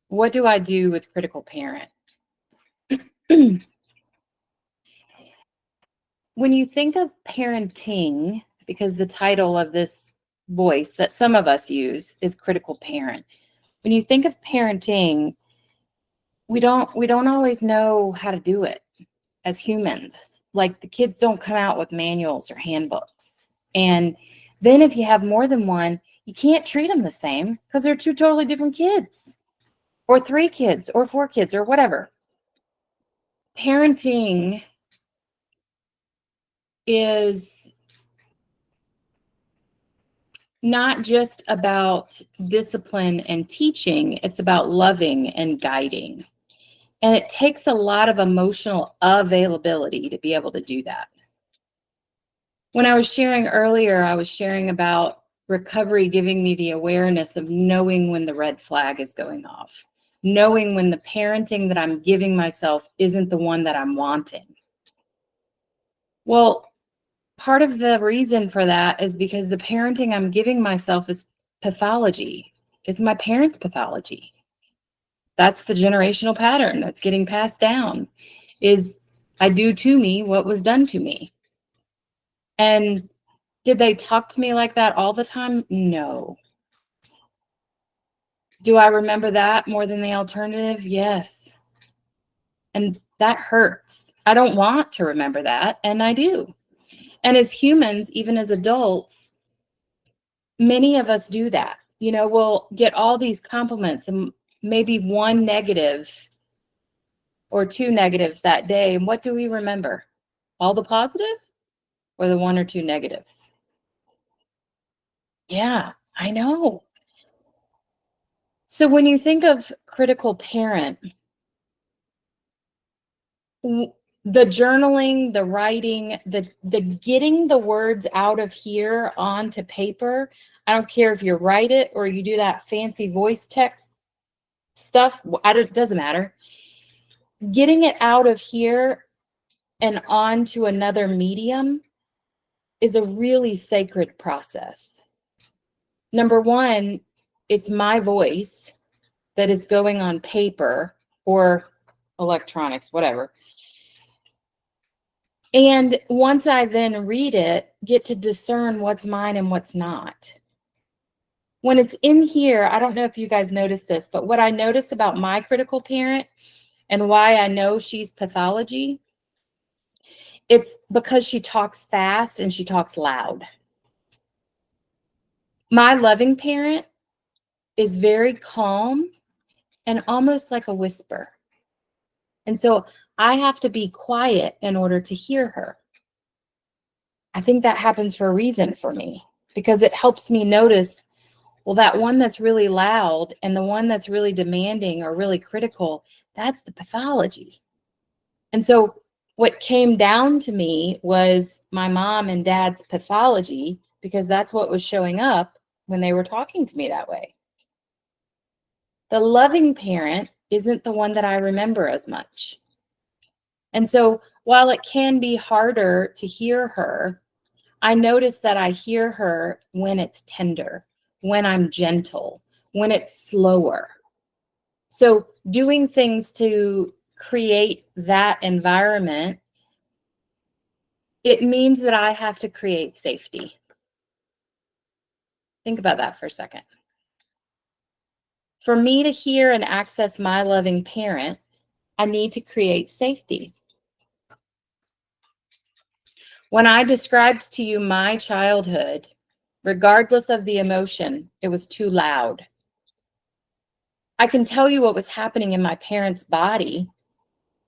what do I do with critical parent? When you think of parenting, because the title of this voice that some of us use is critical parent. When you think of parenting, we don't always know how to do it as humans. Like the kids don't come out with manuals or handbooks. And then if you have more than one, you can't treat them the same because they're two totally different kids, or 3 kids, or 4 kids, or whatever. Parenting is not just about discipline and teaching, it's about loving and guiding. And it takes a lot of emotional availability to be able to do that. When I was sharing earlier, I was sharing about recovery giving me the awareness of knowing when the red flag is going off, knowing when the parenting that I'm giving myself isn't the one that I'm wanting. Well, part of the reason for that is because the parenting I'm giving myself is pathology, is my parents' pathology. That's the generational pattern that's getting passed down, is I do to me what was done to me. And did they talk to me like that all the time? No. Do I remember that more than the alternative? Yes. And that hurts. I don't want to remember that, and I do. And as humans, even as adults, many of us do that. You know, we'll get all these compliments and maybe 1 negative or 2 negatives that day. And what do we remember? All the positive or the 1 or 2 negatives? Yeah, I know. So when you think of critical parent, the journaling, the writing, the getting the words out of here onto paper, I don't care if you write it or you do that fancy voice text stuff, it doesn't matter. Getting it out of here and onto another medium is a really sacred process. Number one, it's my voice that it's going on paper or electronics, whatever. And once I then read it, get to discern what's mine and what's not. When it's in here, I don't know if you guys noticed this, but what I notice about my critical parent and why I know she's pathology, it's because she talks fast and she talks loud. My loving parent is very calm and almost like a whisper. And so I have to be quiet in order to hear her. I think that happens for a reason for me, because it helps me notice, well, that one that's really loud and the one that's really demanding or really critical, that's the pathology. And so what came down to me was my mom and dad's pathology, because that's what was showing up when they were talking to me that way. The loving parent isn't the one that I remember as much. And so while it can be harder to hear her, I notice that I hear her when it's tender, when I'm gentle, when it's slower. So doing things to create that environment, it means that I have to create safety. Think about that for a second. For me to hear and access my loving parent, I need to create safety. When I described to you my childhood, regardless of the emotion, it was too loud. I can tell you what was happening in my parents' body.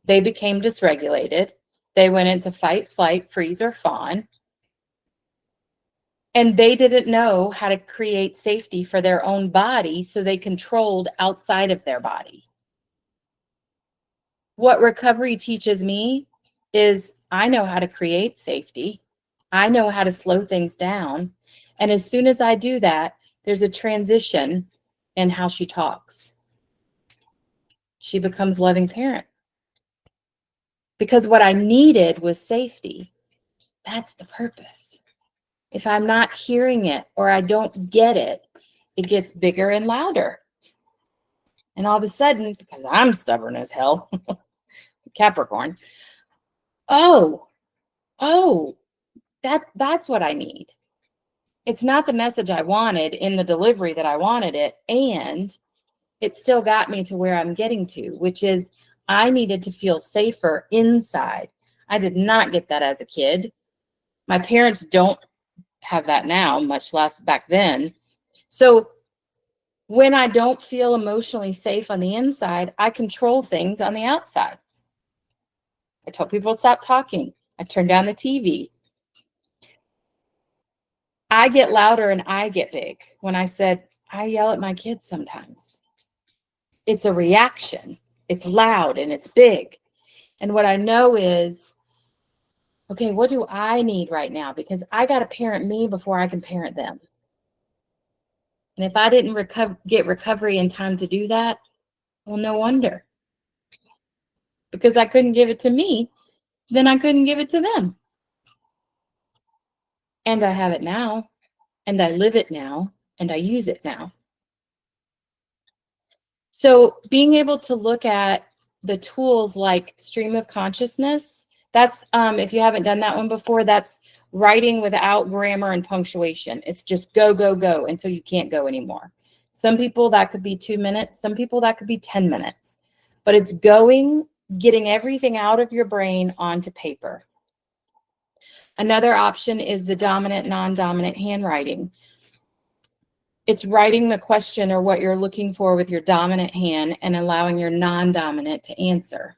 They became dysregulated. They went into fight, flight, freeze, or fawn. And they didn't know how to create safety for their own body, so they controlled outside of their body. What recovery teaches me is I know how to create safety. I know how to slow things down. And as soon as I do that, there's a transition in how she talks. She becomes loving parent. Because what I needed was safety. That's the purpose. If I'm not hearing it or I don't get it, it gets bigger and louder. And all of a sudden, because I'm stubborn as hell, Capricorn, oh, that's what I need. It's not the message I wanted in the delivery that I wanted it. And it still got me to where I'm getting to, which is I needed to feel safer inside. I did not get that as a kid. My parents don't have that now, much less back then. So when I don't feel emotionally safe on the inside, I control things on the outside. I tell people to stop talking. I turn down the TV. I get louder and I get big. When I said, I yell at my kids sometimes. It's a reaction. It's loud and it's big. And what I know is, okay, what do I need right now? Because I got to parent me before I can parent them. And if I didn't get recovery in time to do that, well, no wonder. Because I couldn't give it to me, then I couldn't give it to them. And I have it now, and I live it now, and I use it now. So being able to look at the tools like stream of consciousness, that's, if you haven't done that one before, that's writing without grammar and punctuation. It's just go, go, go until you can't go anymore. Some people that could be 2 minutes. Some people that could be 10 minutes. But it's going, getting everything out of your brain onto paper. Another option is the dominant, non-dominant handwriting. It's writing the question or what you're looking for with your dominant hand and allowing your non-dominant to answer.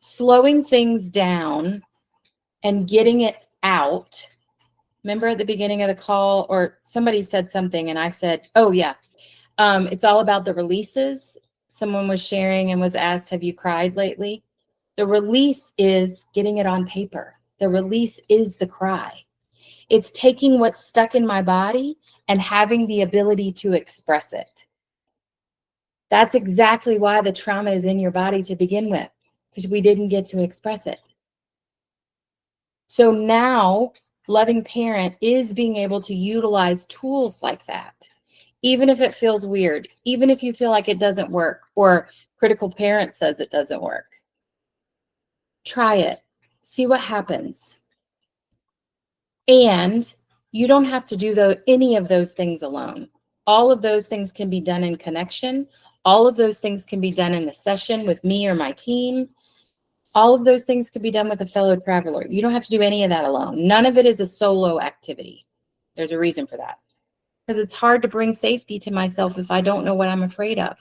Slowing things down and getting it out. Remember at the beginning of the call, or somebody said something and I said, oh yeah, it's all about the releases. Someone was sharing and was asked, have you cried lately? The release is getting it on paper. The release is the cry. It's taking what's stuck in my body and having the ability to express it. That's exactly why the trauma is in your body to begin with, because we didn't get to express it. So now, loving parent is being able to utilize tools like that, even if it feels weird, even if you feel like it doesn't work, or critical parent says it doesn't work. Try it. See what happens. And you don't have to do any of those things alone. All of those things can be done in connection. All of those things can be done in a session with me or my team. All of those things can be done with a fellow traveler. You don't have to do any of that alone. None of it is a solo activity. There's a reason for that. Because it's hard to bring safety to myself if I don't know what I'm afraid of.